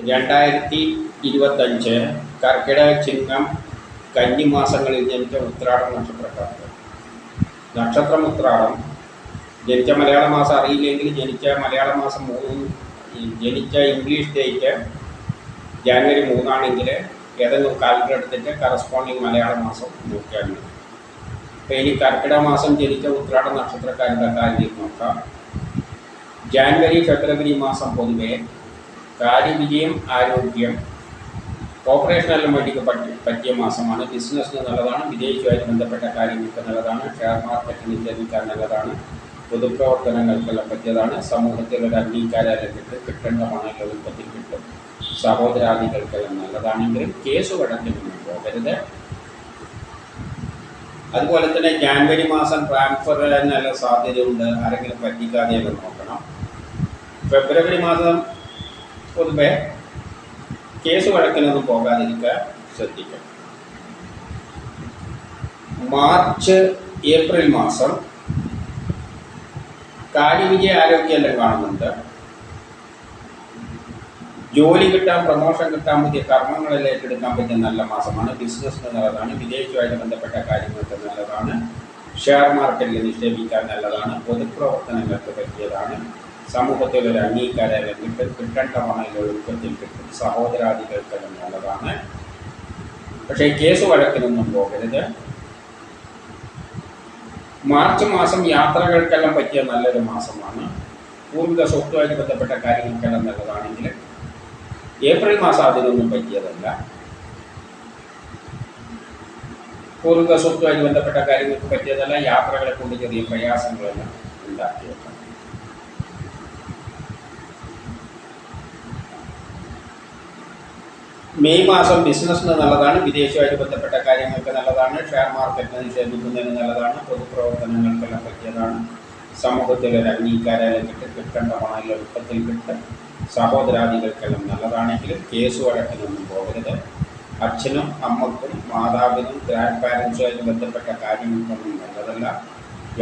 2025 കർക്കിടക ചിങ്ങം കന്നിമാസങ്ങളിൽ ജനിച്ച ഉത്രാടം നക്ഷത്രക്കാർക്ക് നക്ഷത്രം ഉത്രാടം ജനിച്ച മലയാള മാസം അറിയില്ലെങ്കിൽ മലയാള മാസം ജനിച്ച ഇംഗ്ലീഷ് ഡേറ്റ് ജാനുവരി 3 ആണെങ്കിൽ ഏതെങ്കിലും കാലണ്ടർ എടുത്തിട്ട് കറസ്പോണ്ടിങ് മലയാള മാസം നോക്കിയാൽ മതി. അപ്പോൾ ഇനി കർക്കിടക മാസം ജനിച്ച ഉത്രാട നക്ഷത്രക്കാരുടെ കാര്യം നോക്കാം. ജാനുവരി ഫെബ്രുവരി മാസം പൊതുവെ കാര്യവിജയം, ആരോഗ്യം, ഓപ്പറേഷനെല്ലാം വേണ്ടിക്ക് പറ്റിയ മാസമാണ്. ബിസിനസ്സിന് നല്ലതാണ്, വിദേശവുമായിട്ട് ബന്ധപ്പെട്ട കാര്യങ്ങൾക്ക് നല്ലതാണ്, ഷെയർ മാർക്കറ്റിൽ നിക്ഷേപിക്കാൻ നല്ലതാണ്, പൊതുപ്രവർത്തനങ്ങൾക്കെല്ലാം പറ്റിയതാണ്, സമൂഹത്തിലൊരു അംഗീകാരം കിട്ടേണ്ട പണം എളുപ്പത്തിൽ കിട്ടും, സഹോദരാദികൾക്കെല്ലാം നല്ലതാണെങ്കിലും കേസ് കടത്തിനൊന്നും പോകരുത്. അതുപോലെ തന്നെ ജാനുവരി മാസം ട്രാൻസ്ഫർ നല്ല സാധ്യതയുണ്ട്, ആരെങ്കിലും പറ്റിക്കാതെയെല്ലാം നോക്കണം. ഫെബ്രുവരി മാസം പൊതുവെ കേസ് വഴക്കിനൊന്നും പോകാതിരിക്കാൻ ശ്രദ്ധിക്കണം. മാർച്ച് ഏപ്രിൽ മാസം കാര്യവിജയ ആരോഗ്യമെല്ലാം കാണുന്നുണ്ട്. ജോലി കിട്ടാൻ, പ്രമോഷൻ കിട്ടാൻ, പുതിയ കർമ്മങ്ങളെല്ലാം ഏറ്റെടുക്കാൻ പറ്റിയ നല്ല മാസമാണ്. ബിസിനസ്സിന് നല്ലതാണ്, വിദേശവുമായിട്ട് ബന്ധപ്പെട്ട കാര്യങ്ങൾക്ക് നല്ലതാണ്, ഷെയർ മാർക്കറ്റിൽ നിക്ഷേപിക്കാൻ നല്ലതാണ്, പൊതുപ്രവർത്തനങ്ങൾക്ക് പറ്റിയതാണ്, സമൂഹത്തിൽ ഒരു അംഗീകാരം കിട്ടേണ്ട പണം എളുപ്പത്തിൽ കിട്ടും, സഹോദരാദികൾക്കെല്ലാം നല്ലതാണ്. പക്ഷേ കേസ് വഴക്കിനൊന്നും പോകരുത്. മാർച്ച് മാസം യാത്രകൾക്കെല്ലാം പറ്റിയ നല്ലൊരു മാസമാണ്. പൂർവിക സ്വത്തുമായിട്ട് ബന്ധപ്പെട്ട കാര്യങ്ങൾക്കെല്ലാം നല്ലതാണെങ്കിൽ ഏപ്രിൽ മാസം അതിനൊന്നും പറ്റിയതല്ല. പൂർവിക സ്വത്തുമായിട്ട് ബന്ധപ്പെട്ട കാര്യങ്ങൾക്ക് പറ്റിയതല്ല. യാത്രകളെ കൊണ്ട് ചെറിയ പ്രയാസങ്ങളെല്ലാം ഉണ്ടാക്കിയേക്കാം. മെയ് മാസം ബിസിനസ്സിന് നല്ലതാണ്, വിദേശവുമായിട്ട് ബന്ധപ്പെട്ട കാര്യങ്ങൾക്ക് നല്ലതാണ്, ഷെയർ മാർക്കറ്റിന് നിക്ഷേപിക്കുന്നതിന് നല്ലതാണ്, പൊതുപ്രവർത്തനങ്ങൾക്കെല്ലാം പറ്റിയതാണ്, സമൂഹത്തിലൊരു അംഗീകാരം കിട്ടേണ്ട പണം എളുപ്പത്തിൽ കിട്ടും, സഹോദരാദികൾക്കെല്ലാം നല്ലതാണെങ്കിലും കേസ് വഴക്കിനൊന്നും പോകരുത്. അച്ഛനും അമ്മക്കും മാതാവിനും ഗ്രാൻഡ് പാരൻസുമായിട്ട് ബന്ധപ്പെട്ട കാര്യങ്ങൾക്കൊന്നും നല്ലതല്ല.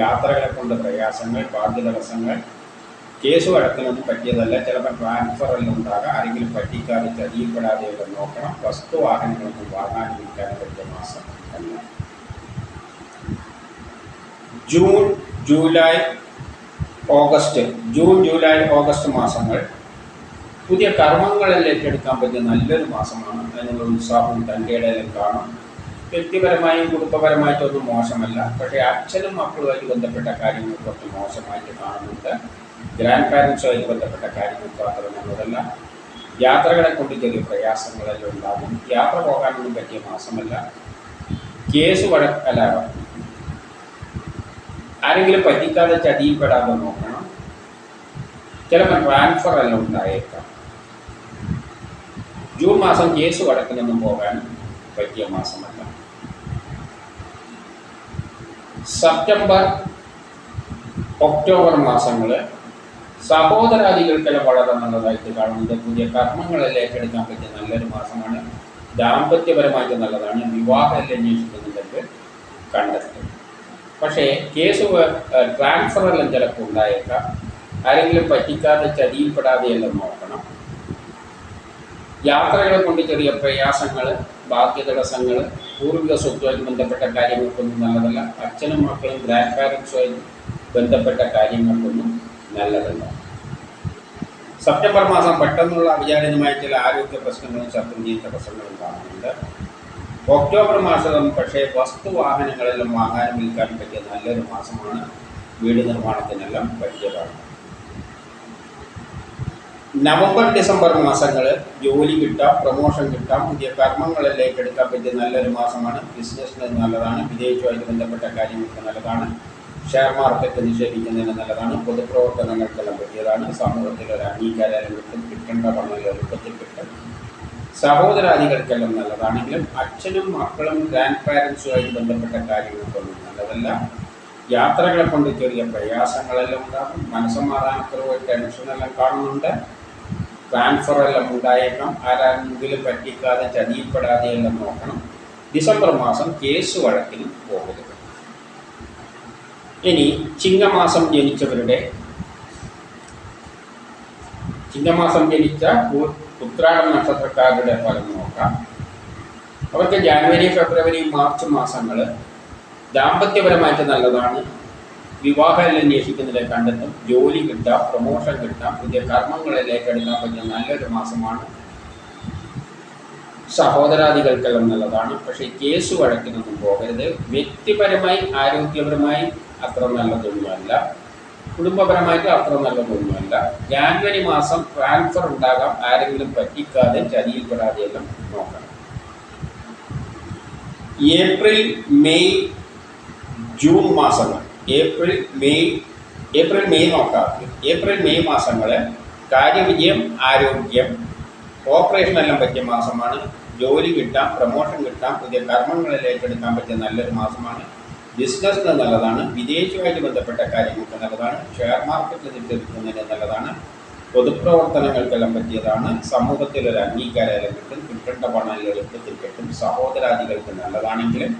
യാത്രകളെ കൊണ്ട് പ്രയാസങ്ങൾ, ഭാഗ്യതടസ്സങ്ങൾ, കേസ് വഴക്കിനൊന്നും പറ്റിയതല്ല. ചിലപ്പോൾ ട്രാൻസ്ഫറെല്ലാം ഉണ്ടാകാം, ആരെങ്കിലും പറ്റിക്കാതെ ചതിയിൽപ്പെടാതെയൊക്കെ നോക്കണം. വസ്തുവാഹനങ്ങളൊന്നും വാങ്ങാനും വിൽക്കാനും പറ്റിയ മാസം അല്ല. ജൂൺ ജൂലൈ ഓഗസ്റ്റ് മാസങ്ങൾ പുതിയ കർമ്മങ്ങളെല്ലാം ഏറ്റെടുക്കാൻ പറ്റിയ നല്ലൊരു മാസമാണ്. അതിനുള്ള ഉത്സാഹവും തൻ്റെയിടെല്ലാം കാണും. വ്യക്തിപരമായും കുടുംബപരമായിട്ടൊന്നും മോശമല്ല. പക്ഷേ അച്ഛനും മക്കളുമായിട്ട് ബന്ധപ്പെട്ട കാര്യങ്ങൾ കുറച്ച് മോശമായിട്ട് കാണുന്നുണ്ട്. ഗ്രാൻഡ് പാരൻസുമായിട്ട് ബന്ധപ്പെട്ട കാര്യങ്ങൾക്ക് അത്ര നല്ലതല്ല. യാത്രകളെ കൊണ്ട് ചെറിയ പ്രയാസങ്ങളെല്ലാം ഉണ്ടാകും. യാത്ര പോകാനൊന്നും പറ്റിയ മാസമല്ല. കേസ് ആരെങ്കിലും പറ്റിക്കാതെ ചതിയിൽപ്പെടാതെ നോക്കണം. ചിലപ്പോൾ ട്രാൻസ്ഫർ എല്ലാം ഉണ്ടായേക്കാം. ജൂൺ മാസം കേസ് വഴക്കിനൊന്നും പോകാൻ പറ്റിയ മാസമല്ല. സെപ്റ്റംബർ ഒക്ടോബർ മാസങ്ങൾ സഹോദരാദികൾക്കെല്ലാം വളരെ നല്ലതായിട്ട് കാണുന്നത്. പുതിയ കർമ്മങ്ങളെല്ലാം ഏറ്റെടുക്കാൻ പറ്റിയ നല്ലൊരു മാസമാണ്. ദാമ്പത്യപരമായിട്ട് നല്ലതാണ്. വിവാഹം എല്ലാം അന്വേഷിക്കുന്നുണ്ടെങ്കിൽ കണ്ടെത്തും. പക്ഷേ കേസ് ട്രാൻസ്ഫറെല്ലാം ചിലപ്പോൾ ഉണ്ടായേക്കാം. ആരെങ്കിലും പറ്റിക്കാതെ ചതിയിൽപ്പെടാതെയെല്ലാം നോക്കണം. യാത്രകളെ കൊണ്ട് ചെറിയ പ്രയാസങ്ങൾ, ഭാഗ്യതടസ്സങ്ങൾ, പൂർവിക സ്വത്തുമായിട്ട് ബന്ധപ്പെട്ട കാര്യങ്ങൾക്കൊന്നും നല്ലതല്ല. അച്ഛനും മക്കളും ഗ്രാൻഡ് പാരൻസുമായിട്ട് ബന്ധപ്പെട്ട കാര്യങ്ങൾക്കൊന്നും നല്ലതല്ല. സെപ്റ്റംബർ മാസം പെട്ടെന്നുള്ള അവിചാരിതമായ ചില ആരോഗ്യ പ്രശ്നങ്ങളും ശത്രുജീവിത പ്രശ്നങ്ങളും കാണുന്നുണ്ട്. ഒക്ടോബർ മാസം പക്ഷേ വസ്തുവാഹനങ്ങളെല്ലാം വാങ്ങാനും വിൽക്കാനും പറ്റിയ നല്ലൊരു മാസമാണ്. വീട് നിർമ്മാണത്തിനെല്ലാം പറ്റിയതാണ്. നവംബർ ഡിസംബർ മാസങ്ങൾ ജോലി കിട്ടാം, പ്രമോഷൻ കിട്ടാം, പുതിയ കർമ്മങ്ങളെല്ലാം ഏറ്റെടുക്കാൻ പറ്റിയ നല്ലൊരു മാസമാണ്. ബിസിനസ്സിന് നല്ലതാണ്, വിദേശവുമായിട്ട് ബന്ധപ്പെട്ട കാര്യങ്ങൾക്ക് നല്ലതാണ്, ഷെയർ മാർക്കറ്റ് നിക്ഷേപിക്കുന്നതിന് നല്ലതാണ്, പൊതുപ്രവർത്തനങ്ങൾക്കെല്ലാം പറ്റിയതാണ്, സമൂഹത്തിലൊരു അംഗീകാരം കിട്ടേണ്ട പണം എളുപ്പത്തിൽ കിട്ടും, സഹോദരാദികൾക്കെല്ലാം നല്ലതാണെങ്കിലും അച്ഛനും മക്കളും ഗ്രാൻഡ് പാരൻസുമായിട്ട് ബന്ധപ്പെട്ട കാര്യങ്ങൾക്കൊന്നും നല്ലതല്ല. യാത്രകളെ കൊണ്ട് ചെറിയ പ്രയാസങ്ങളെല്ലാം ഉണ്ടാകും. മനസ്സമാധാനക്കുറവ്, ടെൻഷനെല്ലാം കാണുന്നുണ്ട്. ട്രാൻസ്ഫറെല്ലാം ഉണ്ടായേക്കാം. ആരെങ്കിലും പറ്റിക്കാതെ ചതിയിൽപ്പെടാതെയെല്ലാം നോക്കണം. ഡിസംബർ മാസം കേസ് വഴക്കിനും പോകരുത്. ഇനി ചിങ്ങമാസം ജനിച്ചവരുടെ ചിങ്ങമാസം ജനിച്ച ഉത്രാടം നക്ഷത്രക്കാരുടെ ഫലം നോക്കാം. അവർക്ക് ജാനുവരി, ഫെബ്രുവരി, മാർച്ച് മാസങ്ങൾ ദാമ്പത്യപരമായിട്ട് നല്ലതാണ്. വിവാഹം അന്വേഷിക്കുന്നതിനെ കണ്ടെത്തും. ജോലി കിട്ടാം, പ്രൊമോഷൻ കിട്ടാം, പുതിയ കർമ്മങ്ങളിൽ ഏറ്റെടുക്കാൻ പറ്റുന്ന നല്ലൊരു മാസമാണ്. സഹോദരാദികൾക്കെല്ലാം നല്ലതാണ്. പക്ഷേ കേസ് വഴക്കിനൊന്നും പോകരുത്. വ്യക്തിപരമായി ആരോഗ്യപരമായി അത്ര നല്ലതൊന്നുമല്ല, കുടുംബപരമായിട്ട് അത്ര നല്ലതൊന്നുമല്ല. ജാനുവരി മാസം ട്രാൻസ്ഫർ ഉണ്ടാകാം, ആരെങ്കിലും പറ്റിക്കാതെ ചതിയിൽപ്പെടാതെയെല്ലാം നോക്കണം. ഏപ്രിൽ, മെയ്, ജൂൺ മാസങ്ങൾ, ഏപ്രിൽ മെയ് നോക്കാം. ഏപ്രിൽ, മെയ് മാസങ്ങൾ കാര്യവിജയം, ആരോഗ്യം, ഓപ്പറേഷൻ എല്ലാം പറ്റിയ മാസമാണ്. ജോലി കിട്ടാം, പ്രൊമോഷൻ കിട്ടാം, പുതിയ കർമ്മങ്ങളിൽ ഏറ്റെടുക്കാൻ പറ്റിയ നല്ലൊരു മാസമാണ്. ബിസിനസ്സിന് നല്ലതാണ്. വിദേശവുമായിട്ട് ബന്ധപ്പെട്ട കാര്യങ്ങൾക്ക് നല്ലതാണ്. ഷെയർ മാർക്കറ്റിൽ നിക്ഷേപിക്കുന്നതിന് നല്ലതാണ്. പൊതുപ്രവർത്തനങ്ങൾക്കെല്ലാം പറ്റിയതാണ്. സമൂഹത്തിലൊരു അംഗീകാരം കിട്ടും. കിട്ടേണ്ട പണം എളുപ്പത്തിൽ കിട്ടും. സഹോദരാദികൾക്ക് നല്ലതാണെങ്കിൽ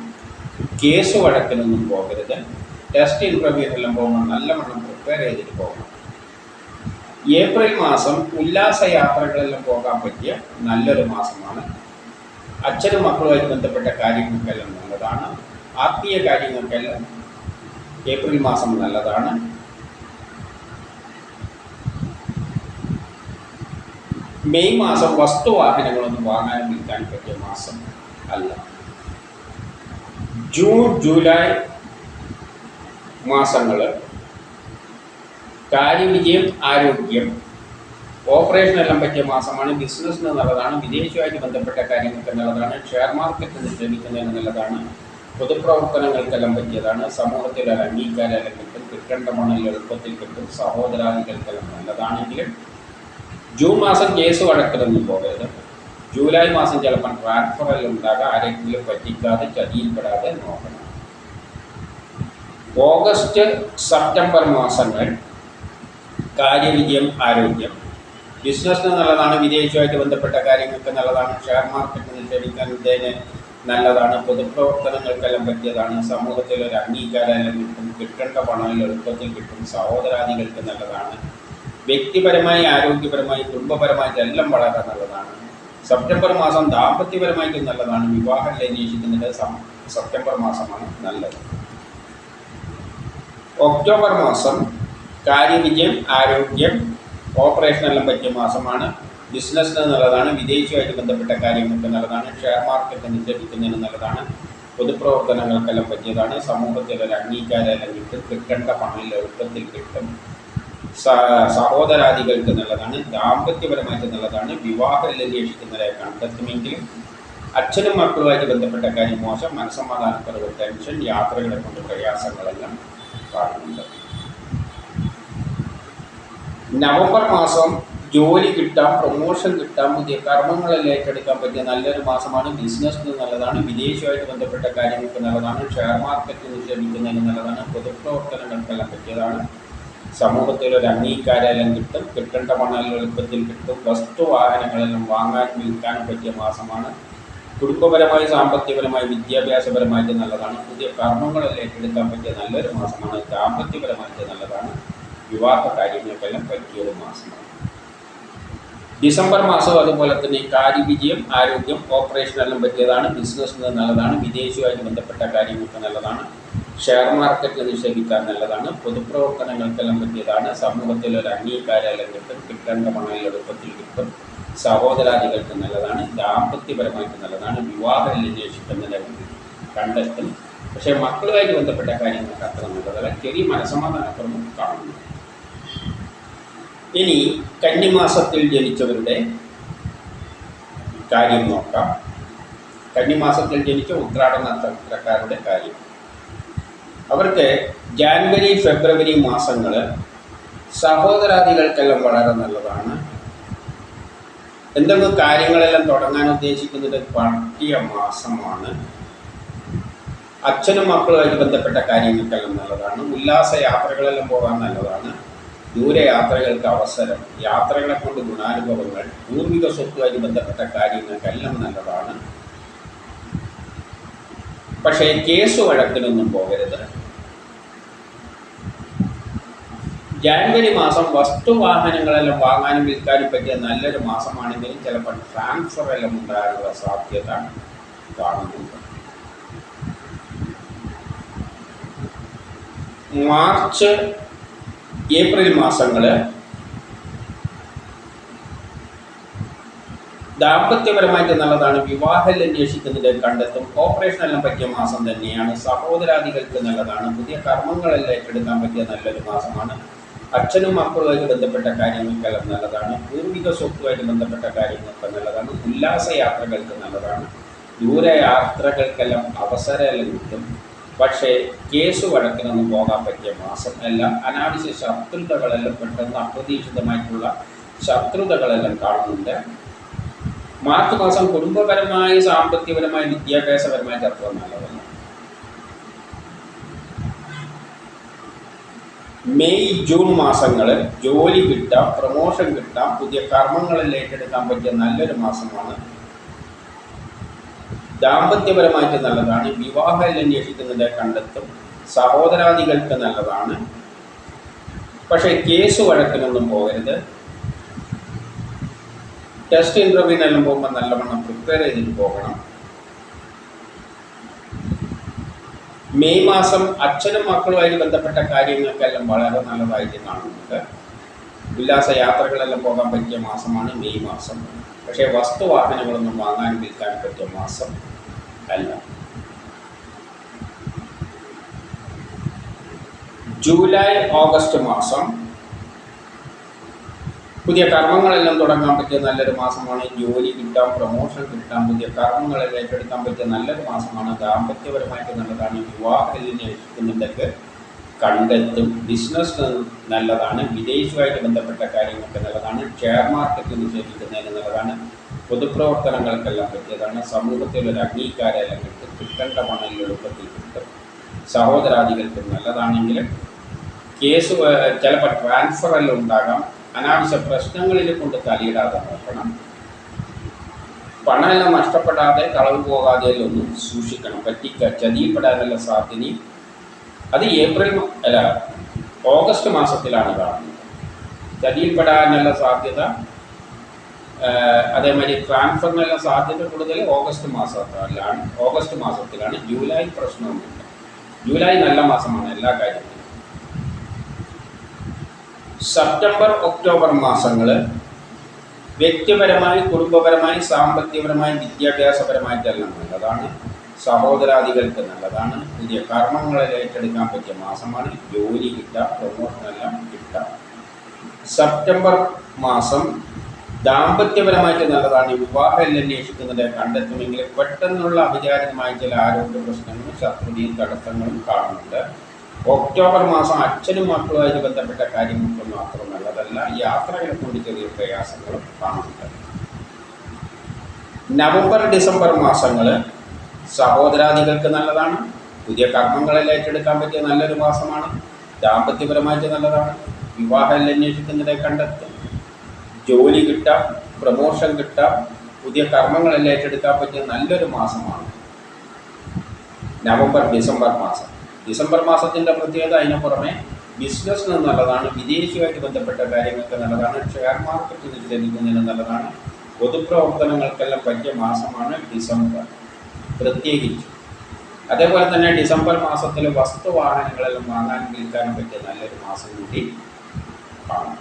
കേസ് വഴക്കിനൊന്നും പോകരുത്. ടെസ്റ്റ് ഇൻ്റർവ്യൂവിനെല്ലാം പോകുമ്പോൾ നല്ലവണ്ണം പ്രിപ്പയർ ചെയ്തിട്ട് പോകണം. ഏപ്രിൽ മാസം ഉല്ലാസയാത്രകളെല്ലാം പോകാൻ പറ്റിയ നല്ലൊരു മാസമാണ്. അച്ഛനും മക്കളുമായിട്ട് ബന്ധപ്പെട്ട കാര്യങ്ങൾക്കെല്ലാം നല്ലതാണ്. ആത്മീയ കാര്യങ്ങൾക്കെല്ലാം ഏപ്രിൽ മാസം നല്ലതാണ്. മെയ് മാസം വസ്തുവാഹനങ്ങളൊന്നും വാങ്ങാനും വിൽക്കാനും പറ്റിയ മാസം അല്ല. ജൂൺ, ജൂലൈ മാസങ്ങൾ കാര്യവിജയം, ആരോഗ്യം, ഓപ്പറേഷൻ എല്ലാം പറ്റിയ മാസമാണ്. ബിസിനസ്സിന് നല്ലതാണ്. വിദേശവുമായിട്ട് ബന്ധപ്പെട്ട കാര്യങ്ങൾക്ക് നല്ലതാണ്. ഷെയർ മാർക്കറ്റ് നിക്ഷേപിക്കുന്നതിന് നല്ലതാണ്. പൊതുപ്രവർത്തനങ്ങൾക്കെല്ലാം പറ്റിയതാണ്. സമൂഹത്തിൽ ഒരു അംഗീകാരം കിട്ടും. കിട്ടേണ്ട പണം എളുപ്പത്തിൽ കിട്ടും. സഹോദരാദികൾക്കെല്ലാം നല്ലതാണെങ്കിലും ജൂൺ മാസം കേസ് വഴക്കിലൊന്നും പോകരുത്. ജൂലൈ മാസം ചിലപ്പോൾ ട്രാൻസ്ഫറെല്ലാം ഉണ്ടാകാം, ആരെങ്കിലും പറ്റിക്കാതെ ചതിയിൽപ്പെടാതെ നോക്കണം. ഓഗസ്റ്റ്, സെപ്റ്റംബർ മാസങ്ങൾ കാര്യവിജയം, ആരോഗ്യം, ബിസിനസ്സിന് നല്ലതാണ്. വിദേശവുമായിട്ട് ബന്ധപ്പെട്ട കാര്യങ്ങൾക്ക് നല്ലതാണ്. ഷെയർ മാർക്കറ്റ് നിക്ഷേപിക്കുന്നതിന് നല്ലതാണ്. പൊതുപ്രവർത്തനങ്ങൾക്കെല്ലാം പറ്റിയതാണ്. സമൂഹത്തിലൊരു അംഗീകാരം കിട്ടും. കിട്ടേണ്ട പണം എളുപ്പത്തിൽ കിട്ടും. സഹോദരാദികൾക്ക് നല്ലതാണ്. വ്യക്തിപരമായി, ആരോഗ്യപരമായി, കുടുംബപരമായിട്ട് എല്ലാം വളരെ നല്ലതാണ്. സെപ്റ്റംബർ മാസം ദാമ്പത്യപരമായിട്ടും നല്ലതാണ്. വിവാഹം അന്വേഷിക്കുന്നത് സെപ്റ്റംബർ മാസമാണ് നല്ലത്. ഒക്ടോബർ മാസം കാര്യവിജയം, ആരോഗ്യം, ഓപ്പറേഷൻ എല്ലാം പറ്റിയ മാസമാണ്. ബിസിനസ്സിന് നല്ലതാണ്. വിദേശവുമായിട്ട് ബന്ധപ്പെട്ട കാര്യങ്ങൾക്ക് നല്ലതാണ്. ഷെയർ മാർക്കറ്റ് നിക്ഷേപിക്കുന്നതിന് നല്ലതാണ്. പൊതുപ്രവർത്തനങ്ങൾക്കെല്ലാം പറ്റിയതാണ്. സമൂഹത്തിലൊരു അംഗീകാരം കിട്ടും. കിട്ടേണ്ട പണം എളുപ്പത്തിൽ കിട്ടും. സഹോദരാദികൾക്ക് നല്ലതാണ്. ദാമ്പത്യപരമായിട്ട് നല്ലതാണ്. വിവാഹം അന്വേഷിക്കുന്നവരെ കണ്ടെത്തുമെങ്കിലും അച്ഛനും മക്കളുമായിട്ട് ബന്ധപ്പെട്ട കാര്യം മോശം. മനസ്സമാധാനക്കുറവ്, ടെൻഷൻ, യാത്രകളെ കൊണ്ട് പ്രയാസങ്ങളെല്ലാം കാണുന്നുണ്ട്. നവംബർ മാസം ജോലി കിട്ടാം, പ്രൊമോഷൻ കിട്ടാം, പുതിയ കർമ്മങ്ങളെല്ലാം ഏറ്റെടുക്കാൻ പറ്റിയ നല്ലൊരു മാസമാണ്. ബിസിനസ്സിന് നല്ലതാണ്. വിദേശവുമായിട്ട് ബന്ധപ്പെട്ട കാര്യങ്ങൾക്ക് നല്ലതാണ്. ഷെയർ മാർക്കറ്റ് നിക്ഷേപിക്കുന്നതിന് നല്ലതാണ്. പൊതുപ്രവർത്തനങ്ങൾക്കെല്ലാം പറ്റിയതാണ്. സമൂഹത്തിലൊരു അംഗീകാരം കിട്ടും. കിട്ടേണ്ട പണം എളുപ്പത്തിൽ കിട്ടും. വസ്തുവാഹനങ്ങളെല്ലാം വാങ്ങാനും വിൽക്കാനും പറ്റിയ മാസമാണ്. കുടുംബപരമായി, സാമ്പത്തികപരമായി, വിദ്യാഭ്യാസപരമായിട്ട് നല്ലതാണ്. പുതിയ കർമ്മങ്ങളെല്ലാം ഏറ്റെടുക്കാൻ പറ്റിയ നല്ലൊരു മാസമാണ്. ദാമ്പത്യപരമായിട്ട് നല്ലതാണ്. വിവാഹ കാര്യങ്ങൾക്കെല്ലാം പറ്റിയൊരു മാസമാണ്. ഡിസംബർ മാസം അതുപോലെ തന്നെ കാര്യവിജയം, ആരോഗ്യം, ഓപ്പറേഷൻ എല്ലാം പറ്റിയതാണ്. ബിസിനസ്സിന് നല്ലതാണ്. വിദേശവുമായിട്ട് ബന്ധപ്പെട്ട കാര്യങ്ങൾക്ക് നല്ലതാണ്. ഷെയർ മാർക്കറ്റ് നിക്ഷേപിക്കാൻ നല്ലതാണ്. പൊതുപ്രവർത്തനങ്ങൾക്കെല്ലാം പറ്റിയതാണ്. സമൂഹത്തിലൊരു അംഗീകാരം കിട്ടും. കിട്ടേണ്ട പണം എളുപ്പത്തിൽ കിട്ടും. സഹോദരാദികൾക്ക് നല്ലതാണ്. ദാമ്പത്യപരമായിട്ട് നല്ലതാണ്. വിവാഹം അന്വേഷിക്കുന്നതിനെ കണ്ടെത്തും. പക്ഷേ മക്കളുമായിട്ട് ബന്ധപ്പെട്ട കാര്യങ്ങൾക്ക് അത്ര നല്ലതല്ല. ചെറിയ മനസ്സമാധാനക്കുറവും കാണുന്നു. ഇനി കന്നിമാസത്തിൽ ജനിച്ചവരുടെ കാര്യം നോക്കാം. കന്നിമാസത്തിൽ ജനിച്ച ഉത്രാട നക്ഷത്രക്കാരുടെ കാര്യം. അവർക്ക് ജാനുവരി, ഫെബ്രുവരി മാസങ്ങൾ സഹോദരാദികൾക്കെല്ലാം വളരെ നല്ലതാണ്. എന്തെങ്കിലും കാര്യങ്ങളെല്ലാം തുടങ്ങാൻ ഉദ്ദേശിക്കുന്നത് പറ്റിയ മാസമാണ്. അച്ഛനും മക്കളുമായിട്ട് ബന്ധപ്പെട്ട കാര്യങ്ങൾക്കെല്ലാം നല്ലതാണ്. ഉല്ലാസ യാത്രകളെല്ലാം പോകാൻ നല്ലതാണ്. ദൂരയാത്രകൾക്ക് അവസരം, യാത്രകളെ കൊണ്ട് ഗുണാനുഭവങ്ങൾ, പൂർവിക സ്വത്തുമായിട്ട് ബന്ധപ്പെട്ട കാര്യങ്ങൾക്കെല്ലാം നല്ലതാണ്. പക്ഷേ കേസ് വഴക്കിനൊന്നും പോകരുത്. ജാനുവരി മാസം വസ്തുവാഹനങ്ങളെല്ലാം വാങ്ങാനും വിൽക്കാനും പറ്റിയ നല്ലൊരു മാസമാണെങ്കിലും ചിലപ്പോൾ ട്രാൻസ്ഫർ എല്ലാം ഉണ്ടാകാനുള്ള സാധ്യത കാണുന്നുണ്ട്. മാർച്ച് ഏപ്രിൽ മാസങ്ങൾ ദാമ്പത്യപരമായിട്ട് നല്ലതാണ്. വിവാഹം അന്വേഷിക്കുന്നതിൻ്റെ കണ്ടെത്തും. ഓപ്പറേഷനെല്ലാം പറ്റിയ മാസം തന്നെയാണ്. സഹോദരാദികൾക്ക് നല്ലതാണ്. പുതിയ കർമ്മങ്ങളെല്ലാം ഏറ്റെടുക്കാൻ പറ്റിയ നല്ലൊരു മാസമാണ്. അച്ഛനും മക്കളുമായിട്ട് ബന്ധപ്പെട്ട കാര്യങ്ങൾക്കെല്ലാം നല്ലതാണ്. പൂർവിക സ്വത്തുമായിട്ട് ബന്ധപ്പെട്ട കാര്യങ്ങൾക്ക് നല്ലതാണ്. ഉല്ലാസയാത്രകൾക്ക് നല്ലതാണ്. ദൂരയാത്രകൾക്കെല്ലാം അവസരമെല്ലാം കിട്ടും. പക്ഷേ കേസ് വഴക്കിനൊന്നും പോകാൻ പറ്റിയ മാസം അല്ല. അനാവശ്യ ശത്രുതകളെല്ലാം പെട്ടെന്ന് അപ്രതീക്ഷിതമായിട്ടുള്ള ശത്രുതകളെല്ലാം കാണുന്നുണ്ട്. മാർച്ച് മാസം കുടുംബപരമായി, സാമ്പത്തികപരമായി, വിദ്യാഭ്യാസപരമായിട്ട് അത്ര നല്ലതല്ല. മെയ് ജൂൺ മാസങ്ങൾ ജോലി കിട്ടാം, പ്രൊമോഷൻ കിട്ടാം, പുതിയ കർമ്മങ്ങളിൽ ഏറ്റെടുക്കാൻ പറ്റിയ നല്ലൊരു മാസമാണ്. ദാമ്പത്യപരമായിട്ട് നല്ലതാണ്. വിവാഹം അന്വേഷിക്കുന്നതിൻ്റെ കണ്ടെത്തും. സഹോദരാദികൾക്ക് നല്ലതാണ്. പക്ഷേ കേസ് വഴക്കിനൊന്നും പോകരുത്. ടെസ്റ്റ് ഇൻ്റർവ്യൂവിനെല്ലാം പോകുമ്പോൾ നല്ലവണ്ണം പ്രിപ്പയർ ചെയ്തിട്ട് പോകണം. മെയ് മാസം അച്ഛനും മക്കളുമായിട്ട് ബന്ധപ്പെട്ട കാര്യങ്ങൾക്കെല്ലാം വളരെ നല്ലതായിട്ട് കാണുന്നുണ്ട്. ഉല്ലാസ യാത്രകളെല്ലാം പോകാൻ പറ്റിയ മാസമാണ് മെയ് മാസം. പക്ഷേ വസ്തുവാഹനങ്ങളൊന്നും വാങ്ങാൻ വിൽക്കാൻ പറ്റിയ മാസം അല്ല. ജൂലൈ ഓഗസ്റ്റ് മാസം പുതിയ കർമ്മങ്ങളെല്ലാം തുടങ്ങാൻ പറ്റിയ നല്ലൊരു മാസമാണ്. ജോലി കിട്ടാം, പ്രൊമോഷൻ കിട്ടാം, പുതിയ കർമ്മങ്ങളെല്ലാം ഏറ്റെടുക്കാൻ പറ്റിയ നല്ലൊരു മാസമാണ്. ദാമ്പത്യപരമായിട്ട് നല്ലതാണ്. വിവാഹം അന്വേഷിക്കുന്നുണ്ടെങ്കിൽ കണ്ടെത്തും. ബിസിനസ് നല്ലതാണ്. വിദേശവുമായിട്ട് ബന്ധപ്പെട്ട കാര്യങ്ങൾക്ക് നല്ലതാണ്. ഷെയർ മാർക്കറ്റ് നിക്ഷേപിക്കുന്നതിന് നല്ലതാണ്. പൊതുപ്രവർത്തനങ്ങൾക്കെല്ലാം പറ്റിയതാണ്. സമൂഹത്തിലൊരു അംഗീകാരമെല്ലാം കിട്ടും. കിട്ടേണ്ട പണം എളുപ്പത്തിൽ കിട്ടും. സഹോദരാദികൾക്ക് നല്ലതാണെങ്കിൽ കേസ് ചിലപ്പോൾ ട്രാൻസ്ഫർ എല്ലാം ഉണ്ടാകാം. അനാവശ്യ പ്രശ്നങ്ങളിൽ കൊണ്ട് തലയിടാതെ നോക്കണം. പണമെല്ലാം നഷ്ടപ്പെടാതെ, കളവ് പോകാതെ ഒന്നും സൂക്ഷിക്കണം. ചതിയിൽപ്പെടാനുള്ള സാധ്യതയും അത് ഓഗസ്റ്റ് മാസത്തിലാണ് കാണുന്നത്. ചതിയിൽപ്പെടാനുള്ള സാധ്യത, അതേമാതിരി ട്രാൻസ്ഫറിനുള്ള സാധ്യത കൂടുതൽ ഓഗസ്റ്റ് മാസത്തിലാണ്. ജൂലൈ പ്രശ്നമൊന്നുമില്ല. ജൂലൈ നല്ല മാസമാണ് എല്ലാ കാര്യത്തിലും. സെപ്റ്റംബർ ഒക്ടോബർ മാസങ്ങൾ വ്യക്തിപരമായി, കുടുംബപരമായി, സാമ്പത്തികപരമായി, വിദ്യാഭ്യാസപരമായിട്ടെല്ലാം നല്ലതാണ്. സഹോദരാദികൾക്ക് നല്ലതാണ്. പുതിയ കർമ്മങ്ങളിൽ ഏറ്റെടുക്കാൻ പറ്റിയ മാസമാണ്. ജോലി കിട്ടാം, പ്രൊമോഷനെല്ലാം കിട്ടാം. സെപ്റ്റംബർ മാസം ദാമ്പത്യപരമായിട്ട് നല്ലതാണ്. വിവാഹം അന്വേഷിക്കുന്നതിനെ കണ്ടെത്തുമെങ്കിൽ പെട്ടെന്നുള്ള അവിചാരിതമായ ചില ആരോഗ്യ പ്രശ്നങ്ങളും ശത്രുതയും തടസ്സങ്ങളും കാണുന്നുണ്ട്. ഒക്ടോബർ മാസം അച്ഛനും മക്കളുമായിട്ട് ബന്ധപ്പെട്ട കാര്യങ്ങൾക്കൊന്നും അത്ര നല്ലതല്ല. യാത്രകളെ കൊണ്ട് ചെറിയ പ്രയാസങ്ങളും കാണുന്നുണ്ട്. നവംബർ ഡിസംബർ മാസങ്ങൾ സഹോദരാദികൾക്ക് നല്ലതാണ്. പുതിയ കർമ്മങ്ങളെല്ലാം ഏറ്റെടുക്കാൻ പറ്റിയ നല്ലൊരു മാസമാണ്. ദാമ്പത്യപരമായിട്ട് നല്ലതാണ്. വിവാഹം അന്വേഷിക്കുന്നതിനെ കണ്ടെത്തും. ജോലി കിട്ടാം, പ്രമോഷൻ കിട്ടാം, പുതിയ കർമ്മങ്ങളെല്ലാം ഏറ്റെടുക്കാൻ പറ്റിയ നല്ലൊരു മാസമാണ് നവംബർ ഡിസംബർ മാസം. ഡിസംബർ മാസത്തിൻ്റെ പ്രത്യേകത അതിന് പുറമെ ബിസിനസ്സിന് നല്ലതാണ്. വിദേശിയുമായിട്ട് ബന്ധപ്പെട്ട കാര്യങ്ങൾക്ക് നല്ലതാണ്. ഷെയർ മാർക്കറ്റ് നിക്ഷേപിക്കുന്നതിന് നല്ലതാണ്. പൊതുപ്രവർത്തനങ്ങൾക്കെല്ലാം പറ്റിയ മാസമാണ് ഡിസംബർ പ്രത്യേകിച്ച്. അതേപോലെ തന്നെ ഡിസംബർ മാസത്തിൽ വസ്തുവാഹനങ്ങളെല്ലാം വാങ്ങാനും വിൽക്കാനും പറ്റിയ നല്ലൊരു മാസം കൂടി കാണും.